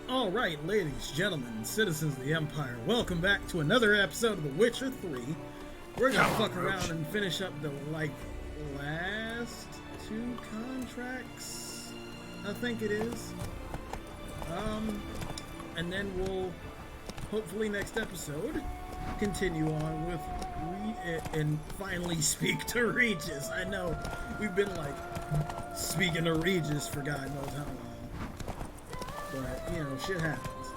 Alright, ladies, gentlemen, citizens of the Empire, welcome back to another episode of The Witcher 3. We're gonna fuck around and finish up the, last two contracts, I think it is. And then we'll, hopefully next episode, continue on with, and finally speak to Regis. I know, we've been, speaking to Regis for God knows how long. But, shit happens.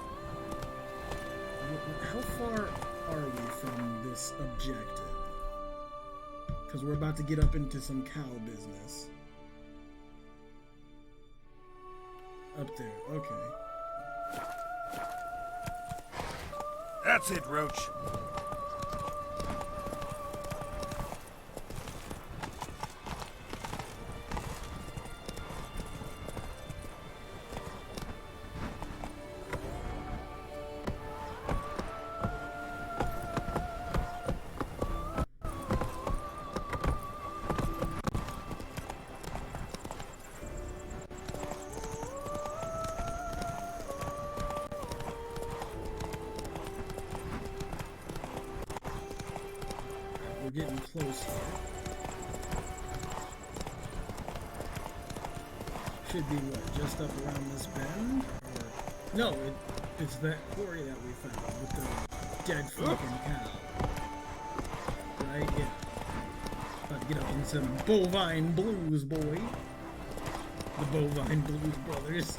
How far are we from this objective? Because we're about to get up into some cow business. Up there, okay. That's it, Roach. We're getting close here. Should be what, just up around this bend? Or, no, it's that quarry that we found with the dead fucking cow. Right? Yeah. About to get up in some bovine blues, boy. The Bovine Blues Brothers.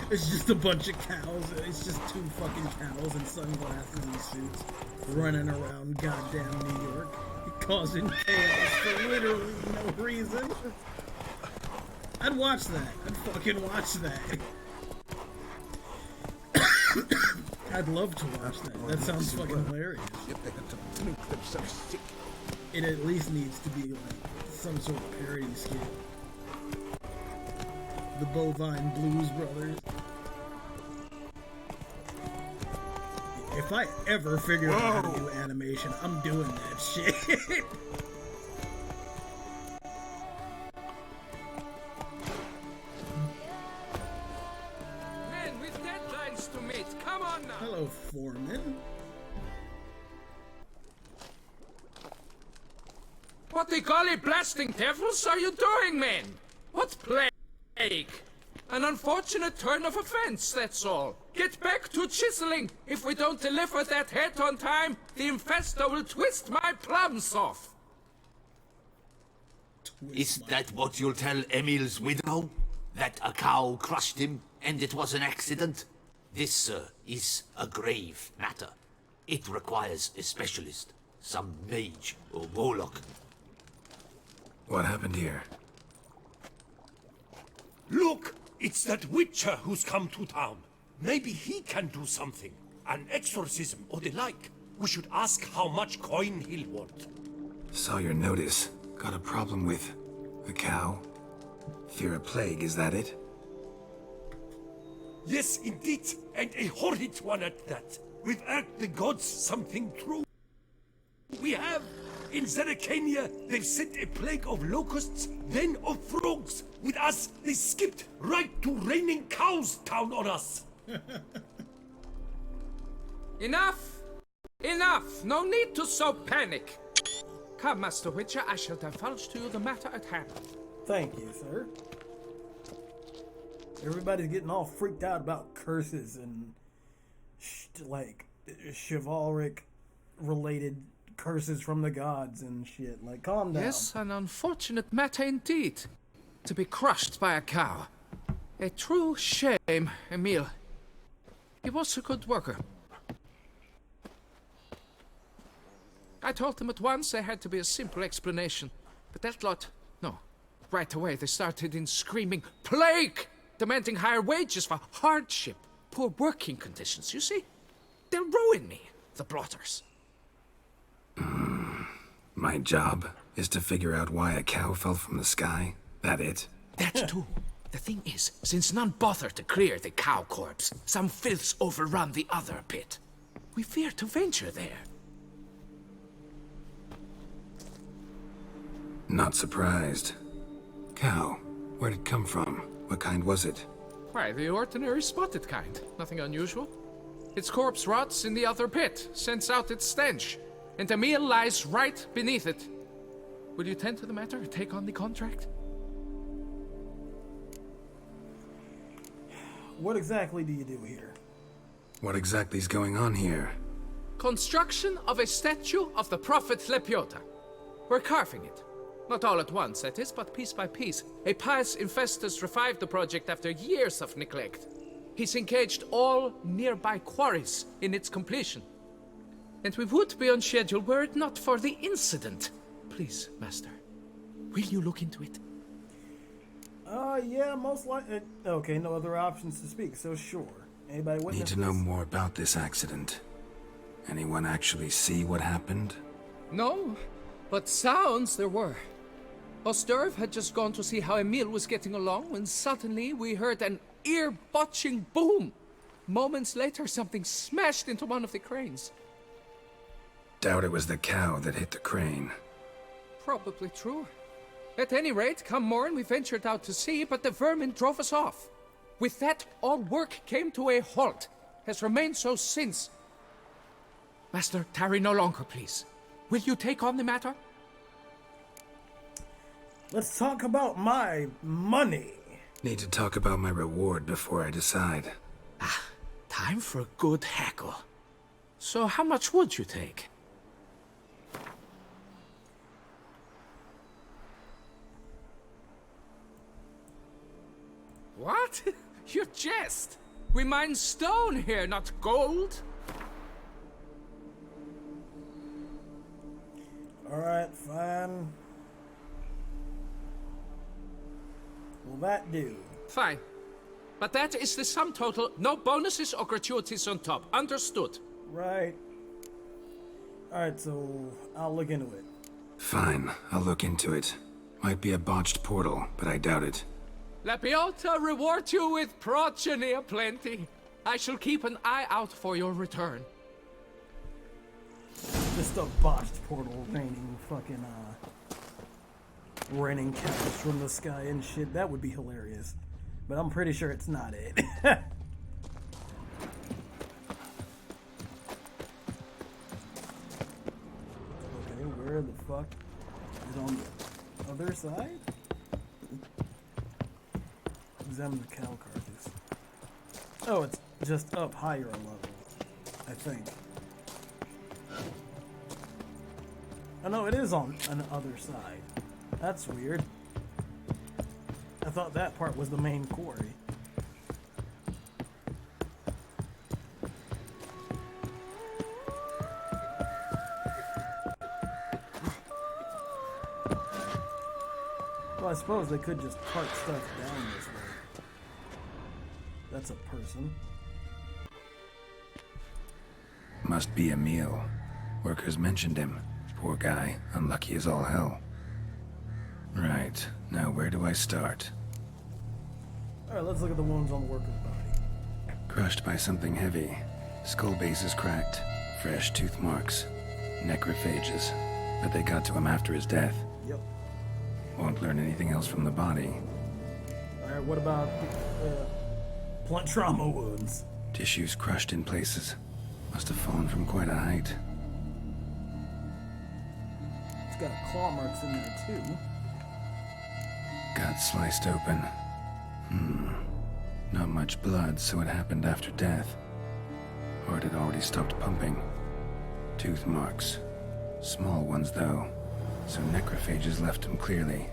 It's just a bunch of cows. It's just two fucking cows in sunglasses and suits running around goddamn New York, causing chaos for literally no reason. I'd watch that. I'd fucking watch that. I'd love to watch that. That sounds fucking hilarious. It at least needs to be some sort of parody skit. The Bovine Blues Brothers. If I ever figure out how to do animation, I'm doing that shit. Men with deadlines to meet, come on now. Hello, Foreman. What the golly blasting devils are you doing, men? What plague? An unfortunate turn of events, that's all. Get back to chiseling. If we don't deliver that head on time, the infestor will twist my plums off. Is that what you'll tell Emil's widow? That a cow crushed him and it was an accident? This, sir, is a grave matter. It requires a specialist, some mage or warlock. What happened here? Look! It's that Witcher who's come to town. Maybe he can do something. An exorcism or the like. We should ask how much coin he'll want. Saw your notice. Got a problem with a cow? Fear a plague, is that it? Yes, indeed. And a horrid one at that. We've irked the gods something true. We have. In Zeracania, they've sent a plague of locusts, then of frogs. With us, they skipped right to raining cows down on us. Enough! Enough! No need to so panic. Come, Master Witcher, I shall divulge to you the matter at hand. Thank you, sir. Everybody's getting all freaked out about curses and, chivalric related curses from the gods and shit. Calm down. Yes, an unfortunate matter indeed. To be crushed by a cow. A true shame, Emil. He was a good worker. I told them at once there had to be a simple explanation. But that lot, no. Right away they started in screaming, plague! Demanding higher wages for hardship, poor working conditions, you see? They'll ruin me, the blotters. My job is to figure out why a cow fell from the sky. That it? That too. The thing is, since none bothered to clear the cow corpse, some filths overrun the other pit. We fear to venture there. Not surprised. Cow, where'd it come from? What kind was it? Why, the ordinary spotted kind. Nothing unusual. Its corpse rots in the other pit, sends out its stench, and Emil lies right beneath it. Will you tend to the matter, take on the contract? What exactly do you do here? What exactly is going on here? Construction of a statue of the prophet Lepiota. We're carving it. Not all at once, that is, but piece by piece. A pious infestus revived the project after years of neglect. He's engaged all nearby quarries in its completion. And we would be on schedule were it not for the incident. Please, Master, will you look into it? Yeah, most likely. Okay, no other options to speak, so sure. Anybody witness Need to know this? more about this accident. Anyone actually see what happened? No, but sounds there were. Osterv had just gone to see how Emil was getting along when suddenly we heard an ear-botching boom. Moments later, something smashed into one of the cranes. Doubt it was the cow that hit the crane. Probably true. At any rate, come morn, we ventured out to sea, but the vermin drove us off. With that, all work came to a halt. Has remained so since. Master, tarry no longer, please. Will you take on the matter? Let's talk about my money. Need to talk about my reward before I decide. Time for a good hackle. So how much would you take? What? You jest! We mine stone here, not gold! Alright, fine. Will that do? Fine. But that is the sum total, no bonuses or gratuities on top. Understood? Right. Alright, so I'll look into it. Fine, I'll look into it. Might be a botched portal, but I doubt it. Lepiota reward you with progeny aplenty. I shall keep an eye out for your return. Just a botched portal raining cows from the sky and shit. That would be hilarious. But I'm pretty sure it's not it. Okay, where the fuck is on the other side? Examine the cow carcass. Oh, it's just up higher a level, I think. Oh no, it is on the other side. That's weird. I thought that part was the main quarry. Well, I suppose they could just cart stuff down this way. That's a person. Must be Emil. Workers mentioned him. Poor guy, unlucky as all hell. Right, now where do I start? Alright, let's look at the wounds on the worker's body. Crushed by something heavy. Skull base is cracked. Fresh tooth marks. Necrophages. But they got to him after his death. Yep. Won't learn anything else from the body. Alright, what about blunt trauma wounds? Tissues crushed in places. Must have fallen from quite a height. It's got claw marks in there too. Got sliced open. Not much blood, so it happened after death. Heart had already stopped pumping. Tooth marks. Small ones, though. So necrophages left him clearly.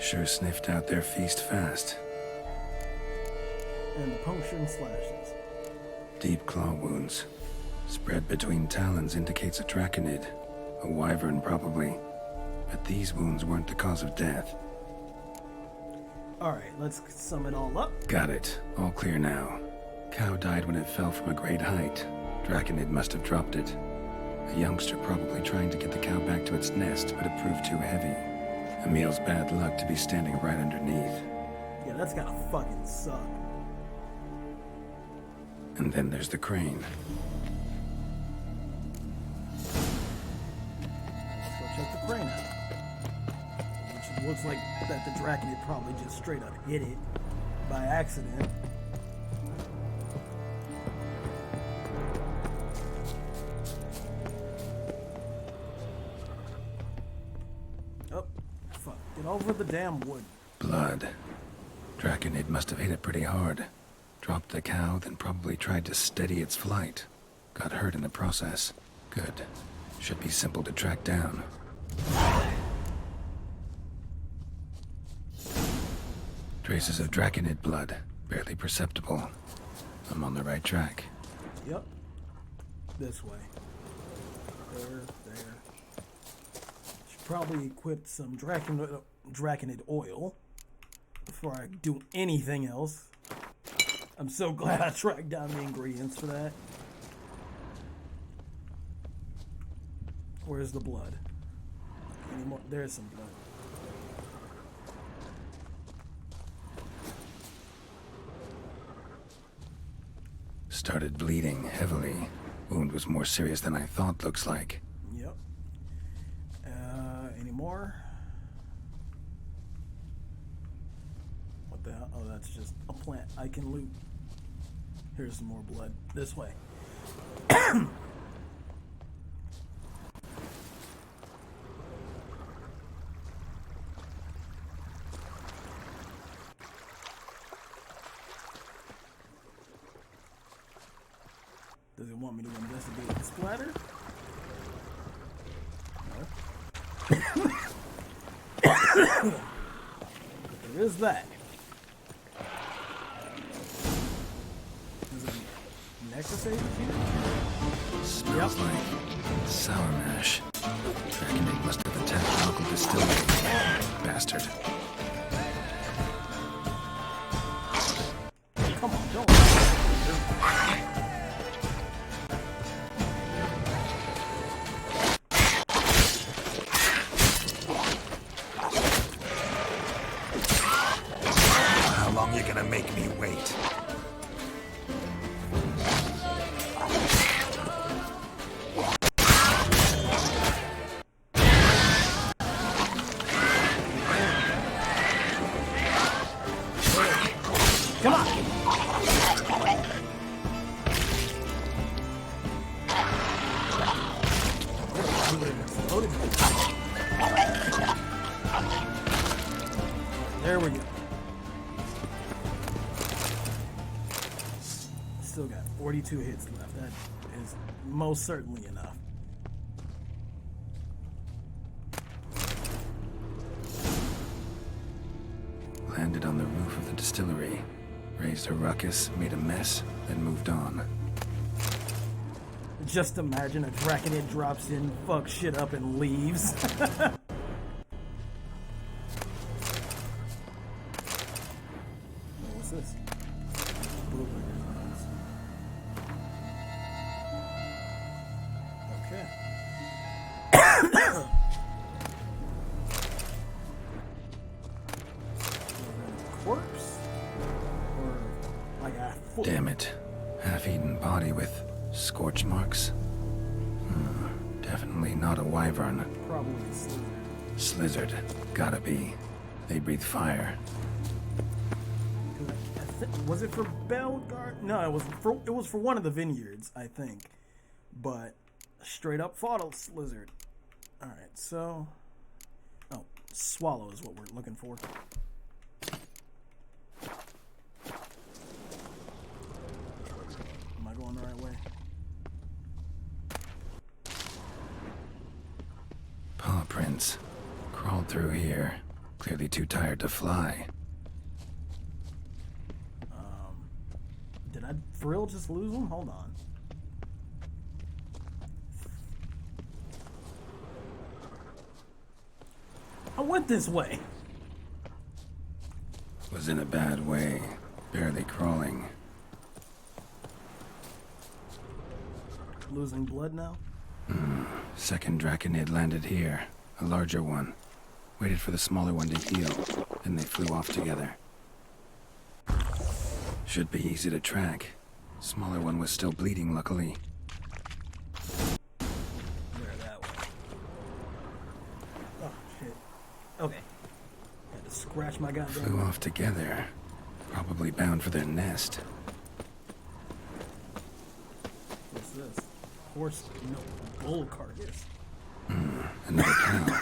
Sure sniffed out their feast fast. And puncture and slashes. Deep claw wounds. Spread between talons indicates a draconid. A wyvern, probably. But these wounds weren't the cause of death. Alright, let's sum it all up. Got it. All clear now. Cow died when it fell from a great height. Draconid must have dropped it. A youngster probably trying to get the cow back to its nest, but it proved too heavy. Emil's bad luck to be standing right underneath. Yeah, that's gotta fucking suck. And then there's the crane. Let's go check the crane out. Which looks like that the Draconid probably just straight up hit it by accident. over the damn wood. Blood. Draconid must have hit it pretty hard. Dropped the cow, then probably tried to steady its flight. Got hurt in the process. Good. Should be simple to track down. Traces of Draconid blood. Barely perceptible. I'm on the right track. Yep. This way. There. Should probably equip some Draconid oil before I do anything else. I'm so glad I tracked down the ingredients for that. Where's the blood? Any more? There's some blood. Started bleeding heavily. Wound was more serious than I thought, looks like. Yep. Any more? What the hell? Oh, that's just a plant I can loot. Here's some more blood. This way. Does it want me to investigate the splatter? No. There is that. Is it necrophage here? Smells like sour mash. Draconid must have attacked the local distillery. Bastard. Come on, don't. How long you gonna make me wait? Come on! There we go. Still got 42 hits left. That is most certainly enough. Landed on the roof of the distillery. Raised a ruckus, made a mess, then moved on. Just imagine a Draconid drops in, fucks shit up, and leaves. What's this? Okay. Corpse? Or like a foot? Damn it. Half-eaten body with scorch marks. Definitely not a wyvern. Probably a slither. Slizzard. Gotta be. They breathe fire. Was it for Belgard? No, it was for one of the vineyards, I think. But straight up fought a slizzard. All right, so swallow is what we're looking for. Am I going the right way? Paw prints. Crawled through here. Clearly too tired to fly. Did I for real just lose them? Hold on. I went this way. Was in a bad way. Barely crawling. Losing blood now? Second Draconid landed here. A larger one. Waited for the smaller one to heal. Then they flew off together. Should be easy to track. Smaller one was still bleeding, luckily. There, that way. Oh, shit. Okay. Had to scratch my goddamn... Flew off together. Probably bound for their nest. What's this? Horse... No, bull carcass. Another cow.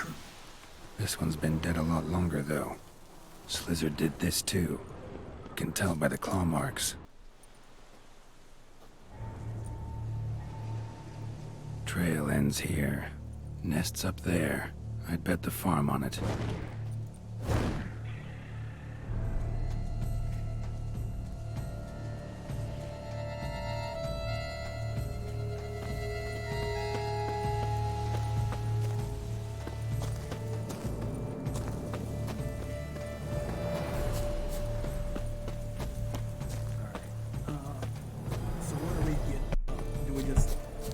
This one's been dead a lot longer, though. Slizzard did this, too. Can tell by the claw marks. Trail ends here. Nest's up there. I'd bet the farm on it.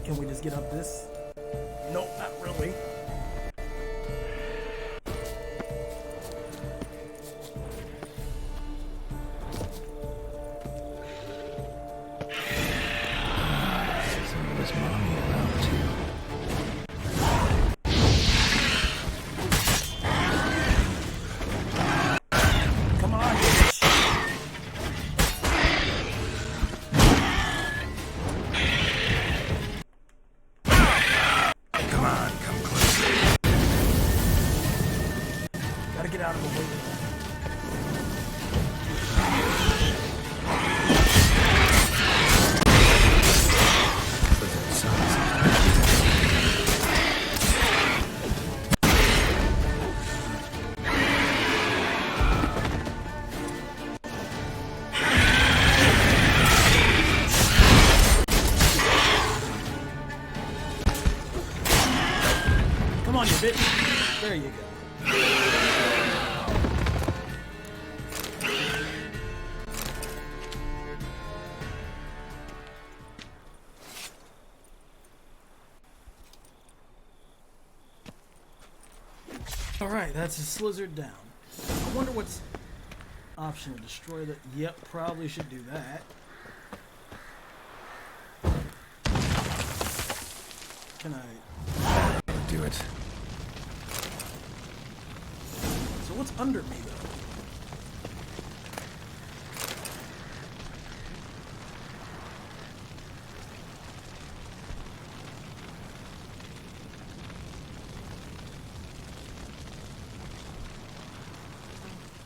Can we just get up this? Nope, not really. So was Mommy around too? Come on, bitch. Come on, come closer. Gotta get out of the way. Slizzard's sons. Come on, you bitch. There you go. Alright, that's a Slizzard down. I wonder what's optional. Destroy the... Yep, probably should do that. Can I... Do it. So what's under me, though?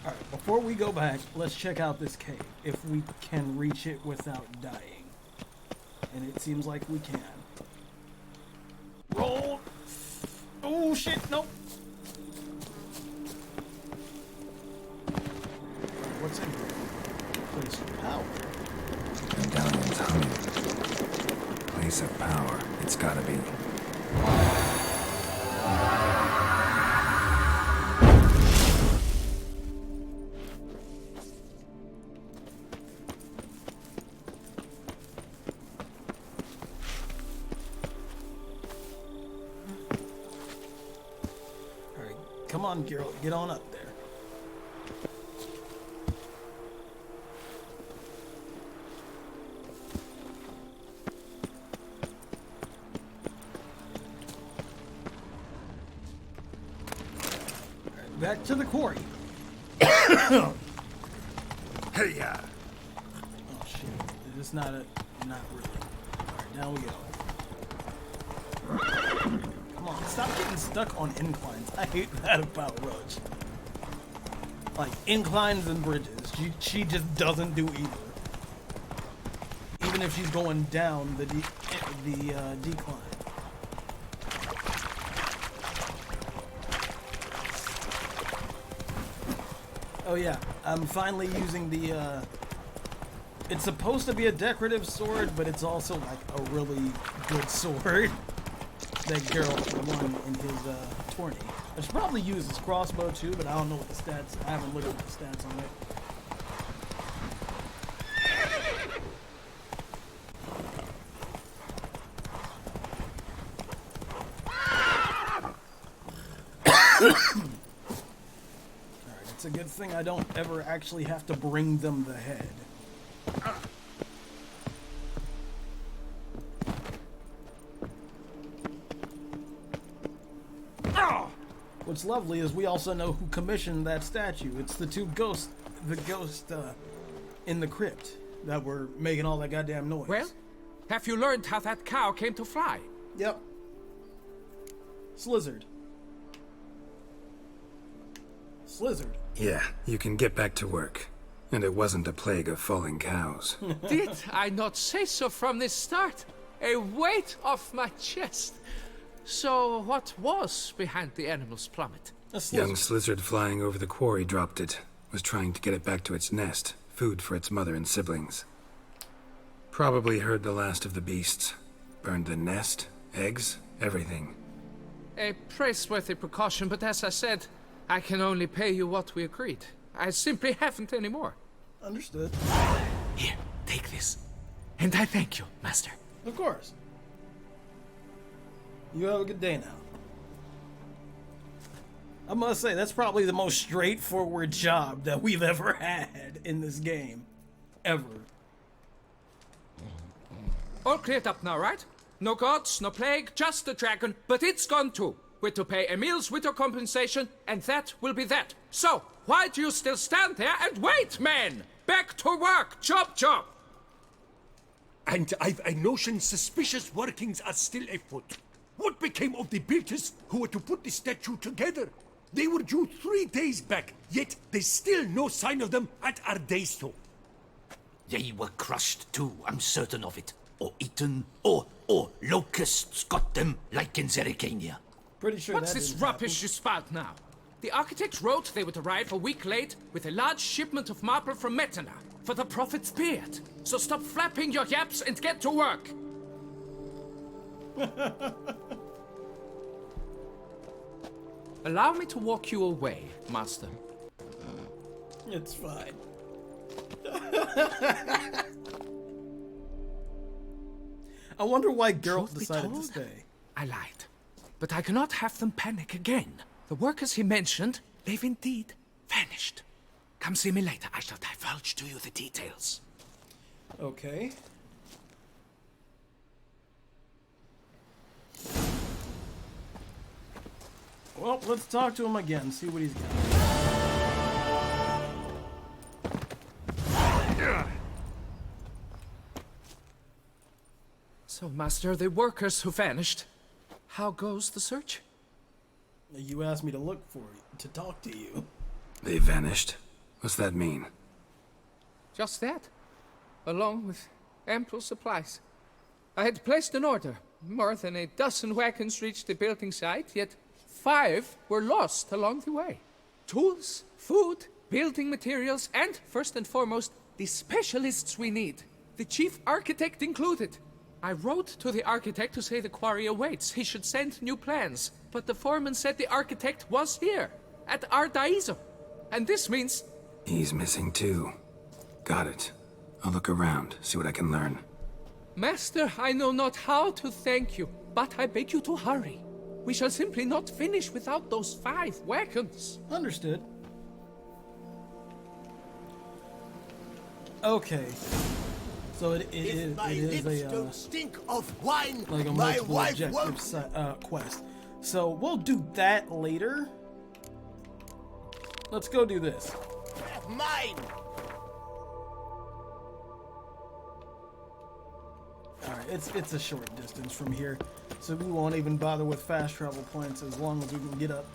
Alright, before we go back, let's check out this cave. If we can reach it without dying. And it seems like we can. Roll! Oh shit, nope! What's in here? Place of power. Medallion's humming. Place of power. It's gotta be. Alright, come on, Geralt, get on up there. Alright, back to the quarry. Hey, Oh shit, it's not really. Alright, down we go. Come on, stop getting stuck on inclines. I hate that about Roach. Like, inclines and bridges. She just doesn't do either. Even if she's going down the decline. Oh yeah, I'm finally using the, it's supposed to be a decorative sword, but it's also like a really good sword that Geralt won in his, tourney. I should probably use his crossbow too, but I don't know what the stats, I haven't looked at the stats on it. Alright, it's a good thing I don't ever actually have to bring them the head. What's lovely is we also know who commissioned that statue. It's the two ghosts, in the crypt that were making all that goddamn noise. Well, have you learned how that cow came to fly? Yep. Slizzard. Slizzard. Yeah, you can get back to work. And it wasn't a plague of falling cows. Did I not say so from the start? A weight off my chest. So what was behind the animal's plummet? A Slizzard. Young Slizzard flying over the quarry dropped it. Was trying to get it back to its nest. Food for its mother and siblings. Probably heard the last of the beasts. Burned the nest, eggs, everything. A praiseworthy precaution, but as I said, I can only pay you what we agreed. I simply haven't any more. Understood. Here, take this. And I thank you, Master. Of course. You have a good day now. I must say, that's probably the most straightforward job that we've ever had in this game. Ever. All cleared up now, right? No gods, no plague, just the dragon, but it's gone too. We're to pay Emil's widow compensation, and that will be that. So, why do you still stand there and wait, men? Back to work! Chop, chop! And I've a notion suspicious workings are still afoot. What became of the builders who were to put the statue together? They were due 3 days back, yet there's still no sign of them at Ardeisto. They were crushed too, I'm certain of it. Or eaten, or locusts got them, like in Zerikania. Pretty sure What's that this didn't rubbish you spout now? The architect wrote they would arrive a week late with a large shipment of marble from Metana for the prophet's beard. So stop flapping your yaps and get to work. Allow me to walk you away, Master. happen. It's fine. I wonder why Geralt Truth be decided to told, stay. I lied. But I cannot have them panic again. The workers he mentioned, they've indeed vanished. Come see me later. I shall divulge to you the details. Okay. Well, let's talk to him again, see what he's got. So, Master, the workers who vanished, how goes the search? You asked me to look for you, to talk to you. They vanished? What's that mean? Just that, along with ample supplies. I had placed an order. More than a dozen wagons reached the building site, yet 5 were lost along the way. Tools, food, building materials, and, first and foremost, the specialists we need. The chief architect included. I wrote to the architect to say the quarry awaits. He should send new plans. But the foreman said the architect was here, at Ardaizo. And this means... He's missing too. Got it. I'll look around, see what I can learn. Master, I know not how to thank you, but I beg you to hurry. We shall simply not finish without those 5 wagons. Understood. Okay. So it is a stink of wine. like a My multiple wife objective quest. So we'll do that later. Let's go do this. Mine. Alright, it's a short distance from here, so we won't even bother with fast travel points as long as we can get up.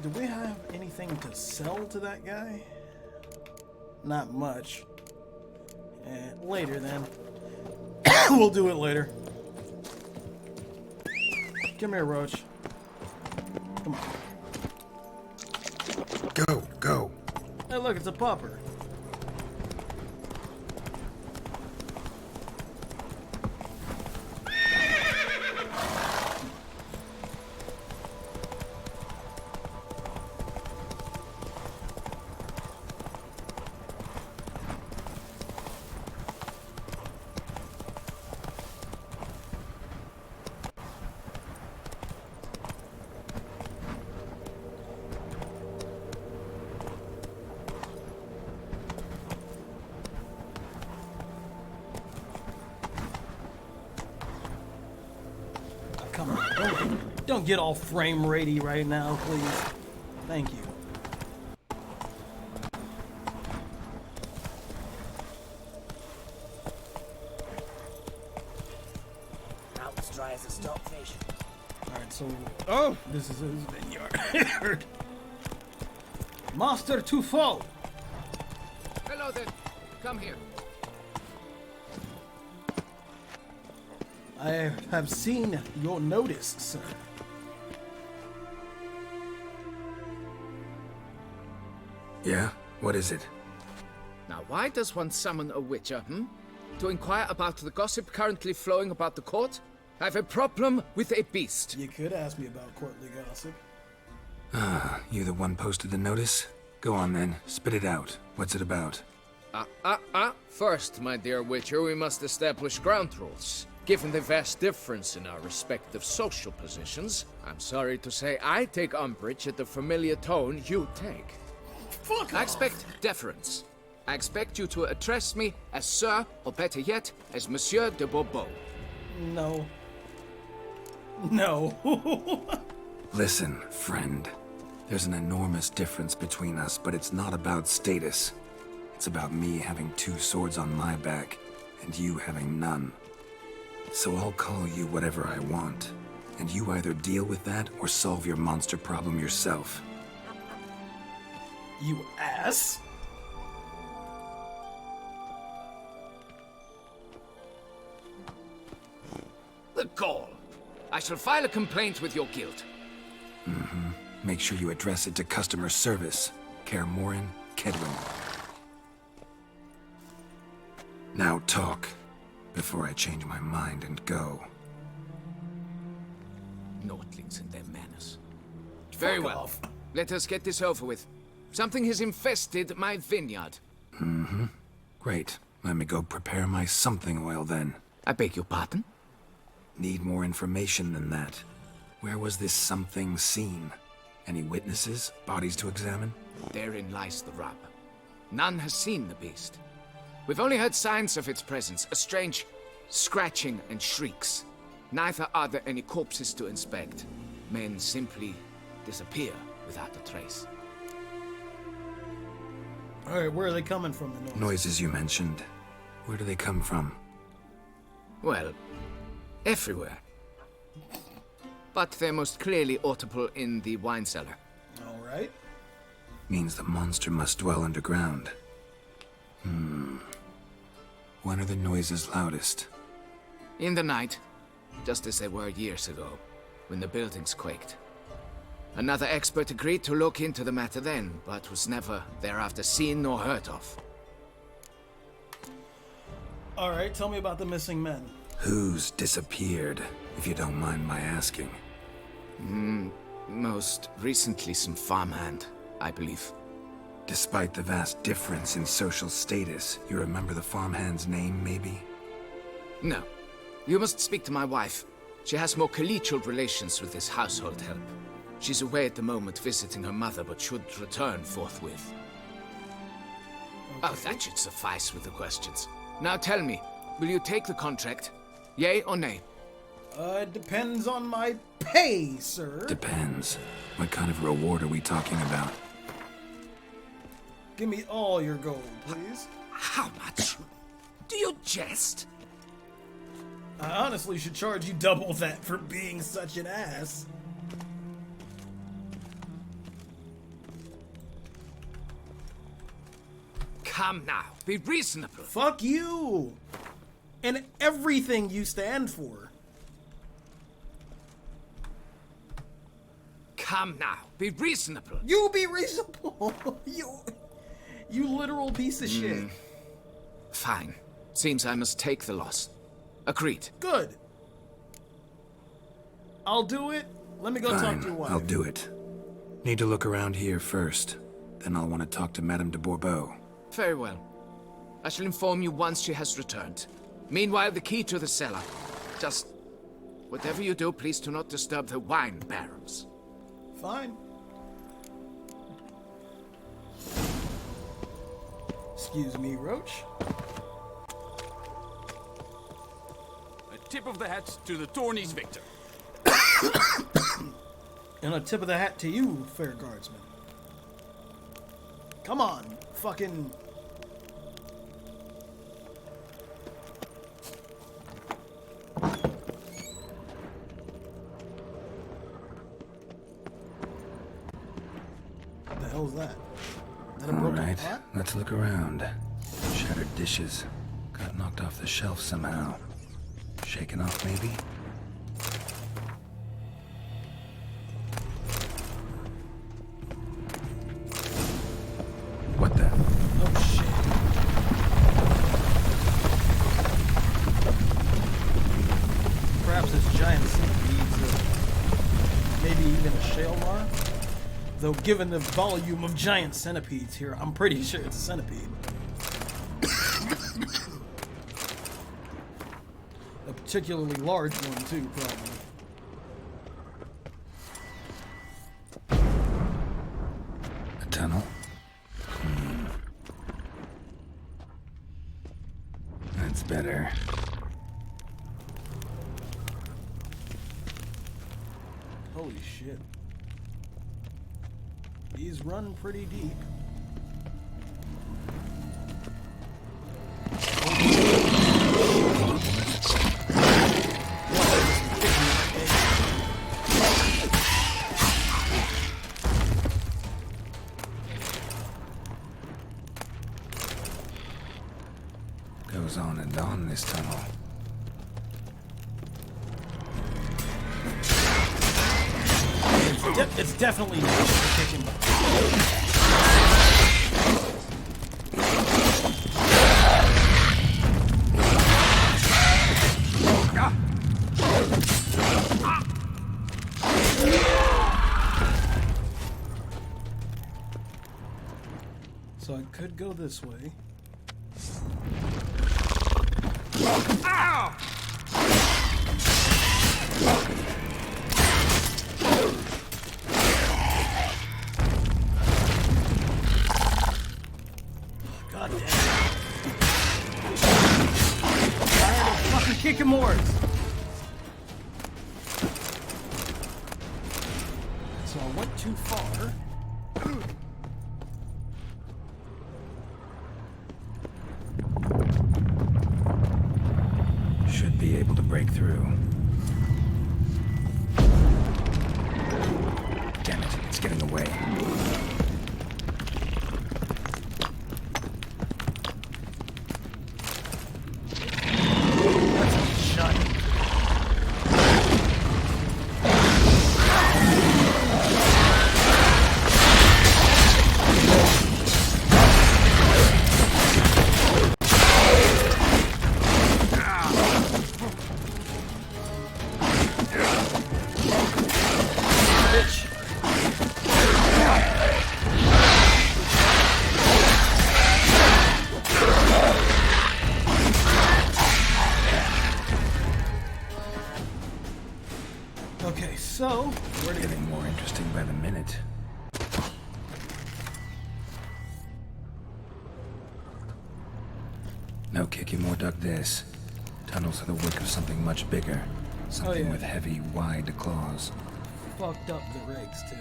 Do we have anything to sell to that guy? Not much. Later then. We'll do it later. Come here, Roach. Come on. Go! Hey, look, it's a pupper. Come on, don't get all frame ratey right now, please. Thank you. Mouth as dry as a stockfish. Alright, so... Oh! This is his vineyard. Master Tufo! Hello then. Come here. I have seen your notice, sir. Yeah? What is it? Now, why does one summon a witcher, To inquire about the gossip currently flowing about the court? I have a problem with a beast. You could ask me about courtly gossip. You the one posted the notice? Go on then, spit it out. What's it about? First, my dear Witcher, we must establish ground rules. Given the vast difference in our respective social positions, I'm sorry to say I take umbrage at the familiar tone you take. Fuck off. I expect deference. I expect you to address me as Sir, or better yet, as Monsieur de Bourbeau. No. No. Listen, friend. There's an enormous difference between us, but it's not about status. It's about me having 2 swords on my back, and you having none. So I'll call you whatever I want, and you either deal with that or solve your monster problem yourself. You ass. The gall! I shall file a complaint with your guild. Make sure you address it to customer service. Kaer Morhen, Kedwin. Now talk, before I change my mind and go. Notlings and their manners. Very Fuck well. off. Let us get this over with. Something has infested my vineyard. Great. Let me go prepare my something oil then. I beg your pardon? Need more information than that. Where was this something seen? Any witnesses? Bodies to examine? Therein lies the rub. None has seen the beast. We've only heard signs of its presence, a strange scratching and shrieks. Neither are there any corpses to inspect. Men simply disappear without a trace. Alright, where are they coming from, the noise? Noises you mentioned. Where do they come from? Well, everywhere. But they're most clearly audible in the wine cellar. Alright. Means the monster must dwell underground. When are the noises loudest? In the night, just as they were years ago, when the buildings quaked. Another expert agreed to look into the matter then, but was never thereafter seen nor heard of. Alright, tell me about the missing men. Who's disappeared, if you don't mind my asking? Most recently some farmhand, I believe. Despite the vast difference in social status, you remember the farmhand's name, maybe? No. You must speak to my wife. She has more collegial relations with this household help. She's away at the moment visiting her mother, but should return forthwith. Oh, that should suffice with the questions. Now tell me, will you take the contract? Yea or nay? It depends on my pay, sir. Depends. What kind of reward are we talking about? Give me all your gold, please. How much? Do you jest? I honestly should charge you double that for being such an ass. Come now, be reasonable. Fuck you! And everything you stand for. Come now, be reasonable. You be reasonable! You literal piece of shit. Fine. Seems I must take the loss. Agreed. Good. I'll do it. Let me go talk to your wife. I'll do it. Need to look around here first. Then I'll want to talk to Madame de Bourbeau. Very well. I shall inform you once she has returned. Meanwhile, the key to the cellar. Just... whatever you do, please do not disturb the wine barrels. Fine. Excuse me, Roach. A tip of the hat to the Tourney's victor. And a tip of the hat to you, fair guardsman. Come on, fucking... hell is that? Is that a broken Alright, pot? let's look around. Shattered dishes. Got knocked off the shelf somehow. Shaken off, maybe? What the? Oh shit. Perhaps it's giant centipedes, or maybe even a SHAEL MAAR? Though given the volume of giant centipedes here, I'm pretty sure it's a centipede. A particularly large one too, probably. A tunnel? That's better. Holy shit. These run pretty deep. Goes on and on, this tunnel. It's definitely not the kitchen. So I could go this way. Ow! God damn it. Tired of fucking kicking Moors. So I went too far. Should be able to break through. Damn it, it's getting away. Okay, so We're getting more interesting by the minute. No kicking more dug this. Tunnels are the work of something much bigger. Something yeah. with heavy, wide claws. fucked up the rigs too.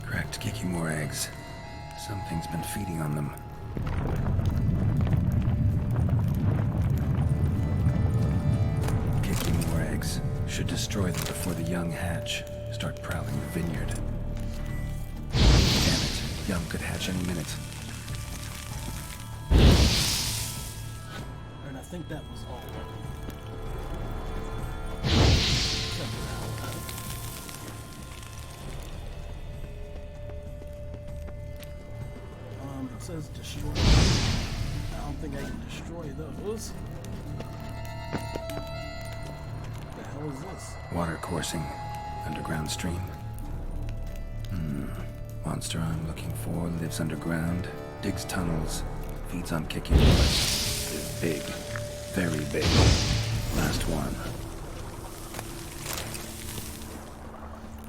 Cracked kicking more eggs. Something's been feeding on them. Kicking more eggs. Should destroy them before the young hatch. Start prowling the vineyard. Damn it. Young could hatch any minute. And I think that was all. It says destroy. I don't think I can destroy those. What the hell is this? Water coursing. Underground stream. Monster I'm looking for lives underground, digs tunnels, feeds on kicking bullets. Is big. Very big. Last one.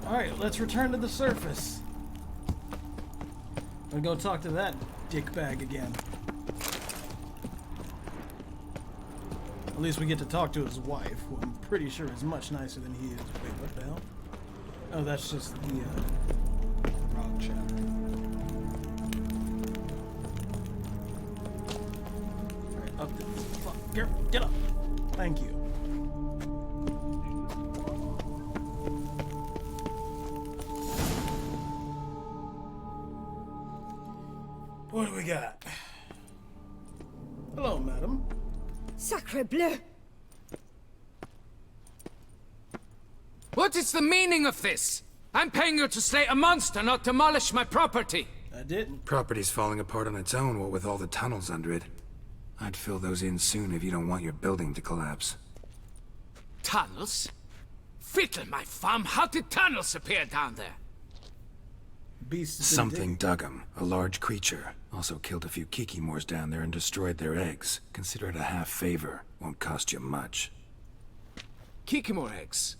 Alright, let's return to the surface. I'm gonna go talk to that dickbag again. At least we get to talk to his wife, who I'm pretty sure is much nicer than he is. Wait, what the hell? Oh, that's just the rock chatter. Alright, up this. Fuck. Get up! Thank you. What do we got? Hello, madam. Sacre bleu! What is the meaning of this? I'm paying you to slay a monster, not demolish my property. I didn't. Property's falling apart on its own, what with all the tunnels under it. I'd fill those in soon if you don't want your building to collapse. Tunnels? Fiddle my thumb, how did tunnels appear down there? Beast is Something dug 'em. A large creature. Also killed a few kikimores down there and destroyed their eggs. Consider it a half favor. Won't cost you much. Kikimore eggs.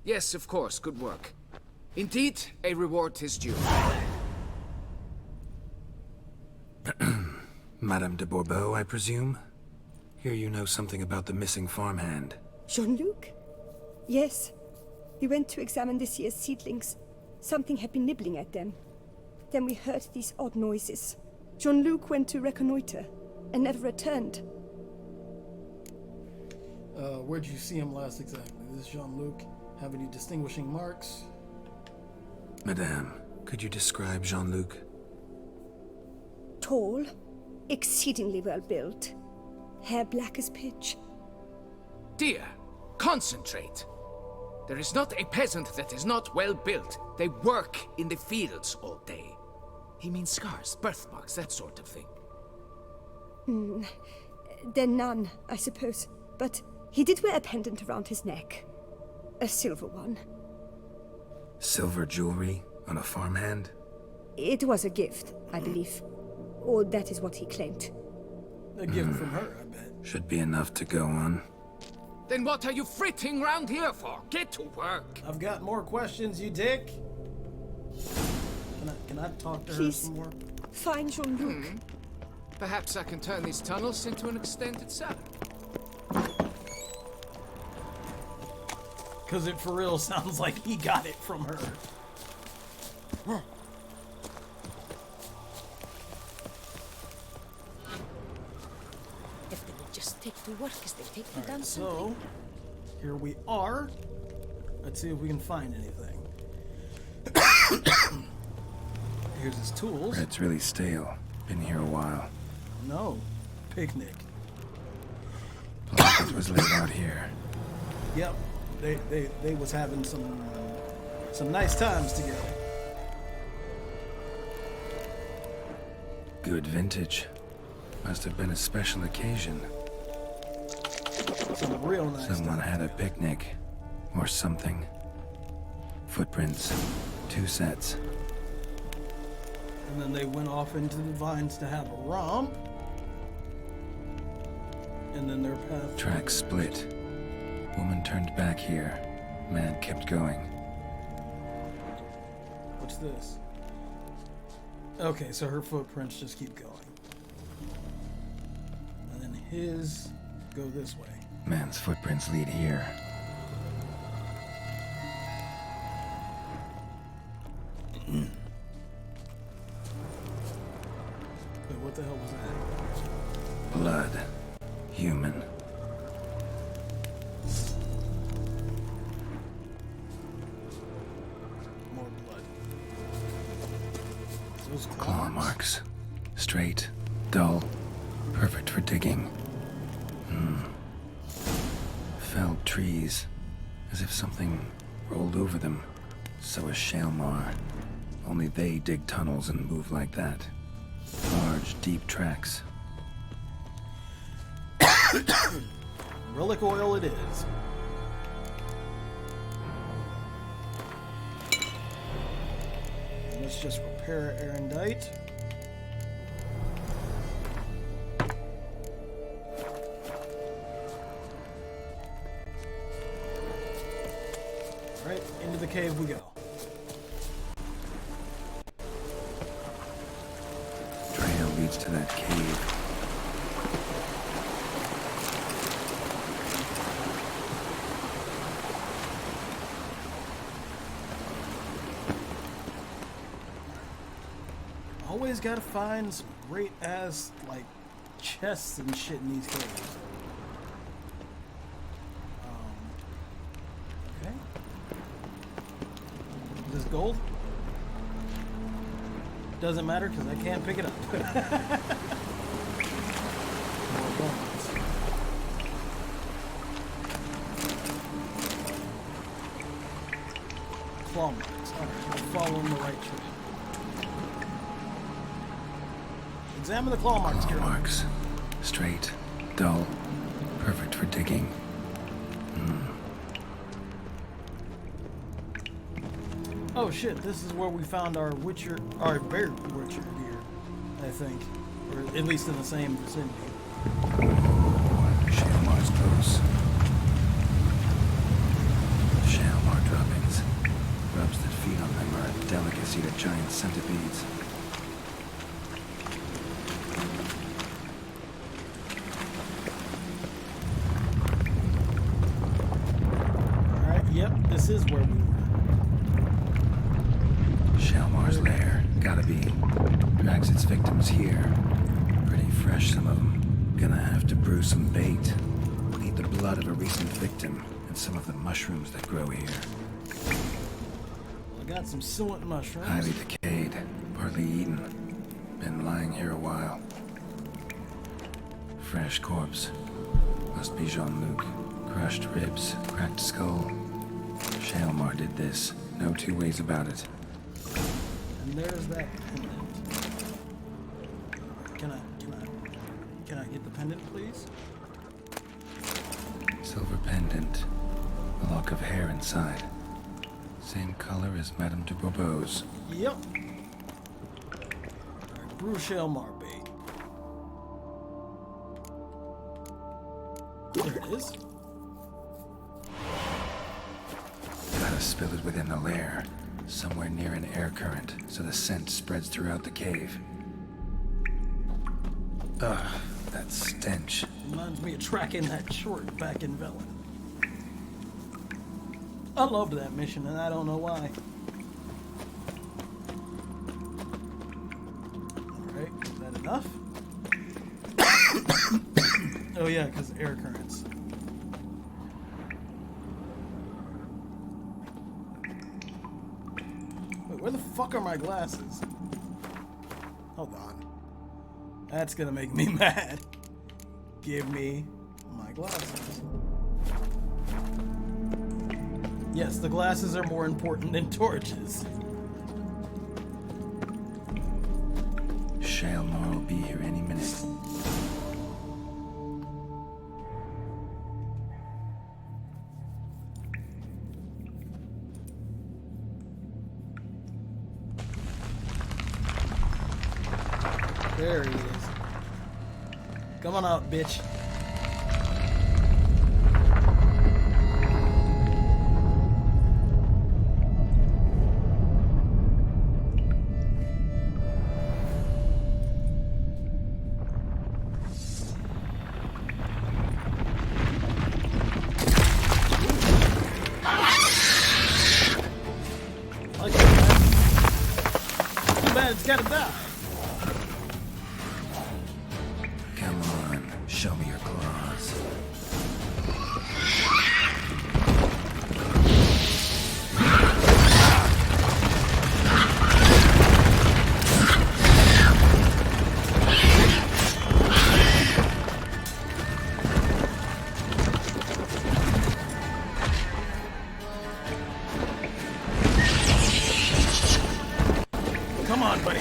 Yes, of course, good work. Indeed, a reward is due. Madame de Bourbeau, I presume? Hear you know something about the missing farmhand. Jean-Luc? Yes. We went to examine this year's seedlings. Something had been nibbling at them. Then we heard these odd noises. Jean-Luc went to reconnoiter and never returned. Where'd you see him last exactly? This is Jean-Luc. Have any distinguishing marks? Madame, could you describe Jean-Luc? Tall, exceedingly well built, hair black as pitch. Dear, concentrate. There is not a peasant that is not well built. They work in the fields all day. He means scars, birthmarks, that sort of thing. Then none, I suppose. But he did wear a pendant around his neck. A silver one. Silver jewelry on a farmhand? It was a gift, I believe. Or that is what he claimed. A gift from her, I bet. Should be enough to go on. Then what are you fritting round here for? Get to work. I've got more questions, you dick. Can I talk to her Please. some more? Find Jean-Luc. Perhaps I can turn these tunnels into an extended cellar. Because it for real sounds like he got it from her. If they would just take to work as they take to Alright, dance. so here we are. Let's see if we can find anything. Here's his tools. Bread's really stale. Been here a while. No. Picnic. Blankets was laid out here. Yep. They was having some nice times together. Good vintage. Must have been a special occasion. Some real nice Someone times. had a picnic. Or something. Footprints. 2 sets. And then they went off into the vines to have a romp. And then their path... Tracks split. Woman turned back here. Man kept going. What's this? Okay, so her footprints just keep going. And then his go this way. Man's footprints lead here. Wait, what the hell was that? Blood. Human. More blood. Those Claw claws? marks. Straight. Dull. Perfect for digging. Felled trees. As if something rolled over them. So is SHAEL MAAR. Only they dig tunnels and move like that. Large, deep tracks. Relic oil it is. And let's just repair Erendite. Right, into the cave we go. Trail leads to that cave. Always gotta find some great ass, like, chests and shit in these caves. Okay. Is this gold? Doesn't matter because I can't pick it up. More bones. Claw marks. Alright, we're following the right tree. Examine the claw marks, Claw Geralt. marks. Straight, dull, perfect for digging. Oh shit, this is where we found our bear Witcher deer, I think. Or at least in the same vicinity. SHAEL close. SHAEL droppings. Grubs that feed on them are a delicacy to giant centipedes. Alright, yep, this is where we were. SHAEL's lair. Gotta be. Drags its victims here. Pretty fresh, some of them. Gonna have to brew some bait. Need the blood of a recent victim and some of the mushrooms that grow here. I got some suet mushrooms. Highly decayed, partly eaten. Been lying here a while. Fresh corpse. Must be Jean-Luc. Crushed ribs, cracked skull. SHAEL did this. No two ways about it. And there's that pendant. Can I get the pendant, please? Silver pendant. A lock of hair inside. Same color as Madame de Bourbeau's. Yep. Alright, brew SHAEL bait. There it is. Gotta spill it within the lair. Somewhere near an air current, so the scent spreads throughout the cave. Ugh, that stench. Reminds me of tracking that short back in Velen. I loved that mission, and I don't know why. Alright, is that enough? Oh yeah, because air currents. Wait, where the fuck are my glasses? Hold on. That's gonna make me mad. Give me my glasses. Yes, the glasses are more important than torches. SHAEL will be here any minute. There he is. Come on out, bitch. Like that. Too bad it's gotta die. Come on, show me your claws. Come on, buddy.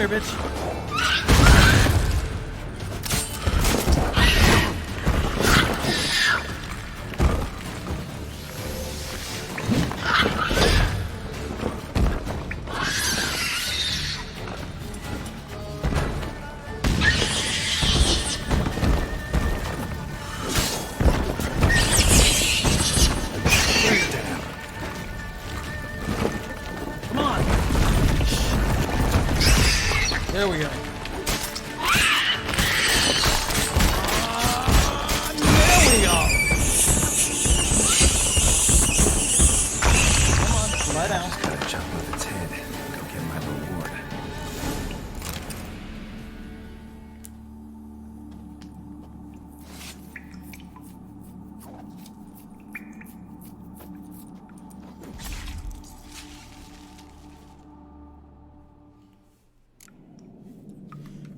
here, bitch. There we go. There we go. Come on, lie down. Gotta chop off its head. Go get my reward.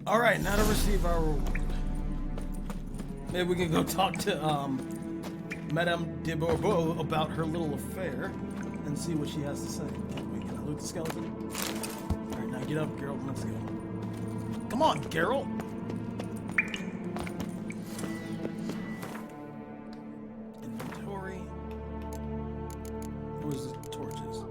Alright, now to receive our reward. Maybe we can go talk to Madame de Bourbeau about her little affair and see what she has to say. Wait, can I loot the skeleton? Alright, now get up, Geralt, let's go. Come on, Geralt! Inventory. Where's the torches?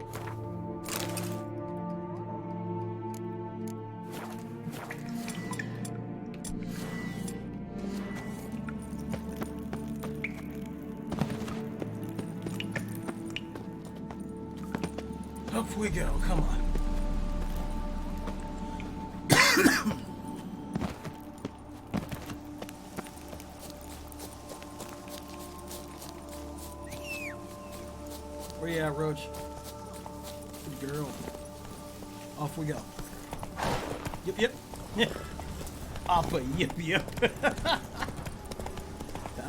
Up we go, come on. Where you at, Roach? Good girl. Off we go. Yep. Appa, yep. God,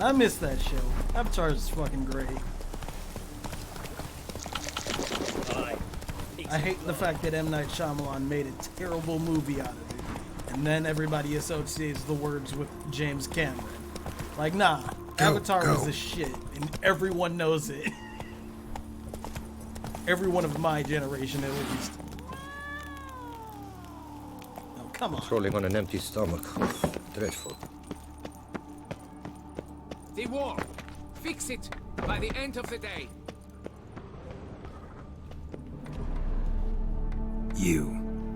I miss that show. Avatar is fucking great. I hate the fact that M. Night Shyamalan made a terrible movie out of it, and then everybody associates the words with James Cameron. Like, nah, Avatar was the shit, and everyone knows it. Everyone of my generation, at least. Oh, come on. Rolling on an empty stomach. Dreadful. The war. Fix it by the end of the day.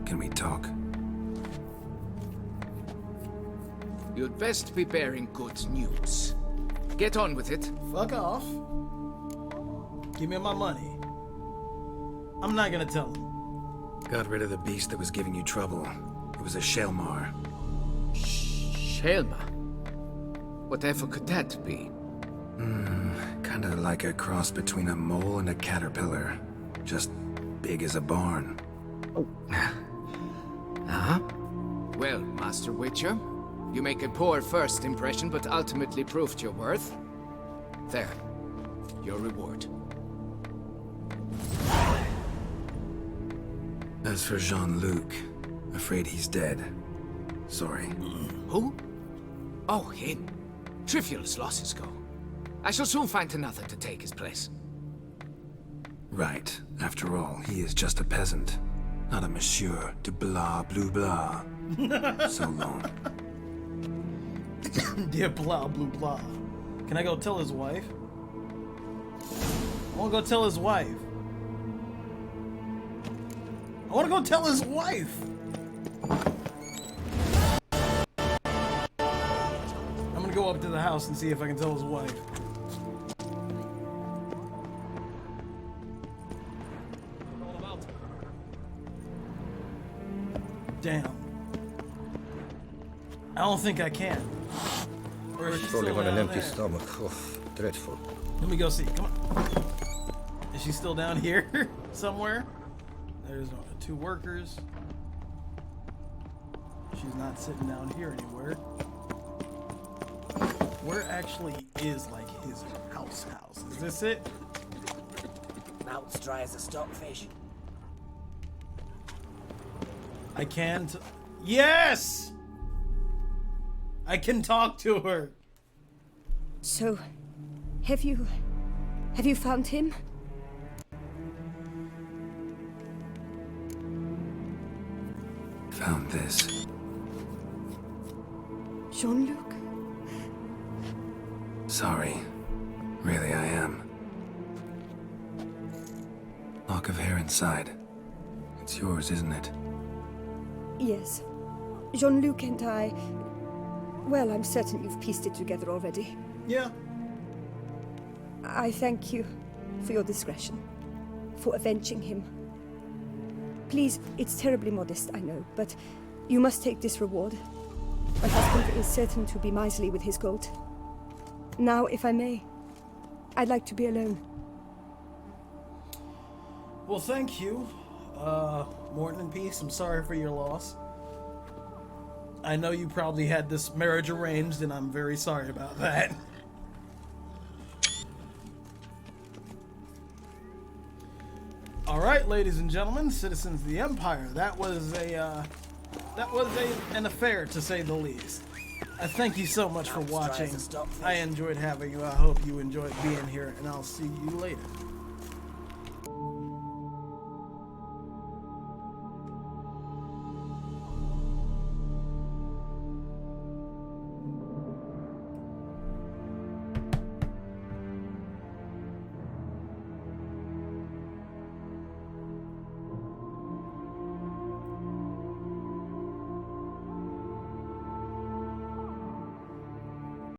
Can we talk? You'd best be bearing good news. Get on with it. Fuck off. Give me my money. I'm not gonna tell him. Got rid of the beast that was giving you trouble. It was a MAAR. SHAEL? Whatever could that be? Kinda like a cross between a mole and a caterpillar. Just big as a barn. Uh-huh. Well, Master Witcher, you make a poor first impression, but ultimately proved your worth. There. Your reward. As for Jean-Luc, afraid he's dead. Sorry. Who? Oh, him. Trivial as losses go. I shall soon find another to take his place. Right. After all, he is just a peasant. Not a monsieur de blah blue blah. So long. Dear blah blue blah. Can I go tell his wife? I wanna go tell his wife. I wanna go tell his wife! I'm gonna go up to the house and see if I can tell his wife. Damn. I don't think I can. Or is she still Rolling on an down empty there? stomach. Oh, dreadful. Let me go see. Come on. Is she still down here somewhere? There's two workers. She's not sitting down here anywhere. Where actually is like his house? Is this it? Mouth's dry as a stockfish. I can't. Yes! I can talk to her. So, have you found him? found this. Jean-Luc? Sorry. Really, I am. Lock of hair inside. It's yours, isn't it? Yes. Jean-Luc and I... Well, I'm certain you've pieced it together already. Yeah. I thank you for your discretion, for avenging him. Please, it's terribly modest, I know, but you must take this reward. My husband is certain to be miserly with his gold. Now, if I may, I'd like to be alone. Well, thank you. Morton and Peace, I'm sorry for your loss. I know you probably had this marriage arranged, and I'm very sorry about that. Alright, ladies and gentlemen, citizens of the Empire, that was an affair, to say the least. I thank you so much for watching. I enjoyed having you. I hope you enjoyed being here, and I'll see you later.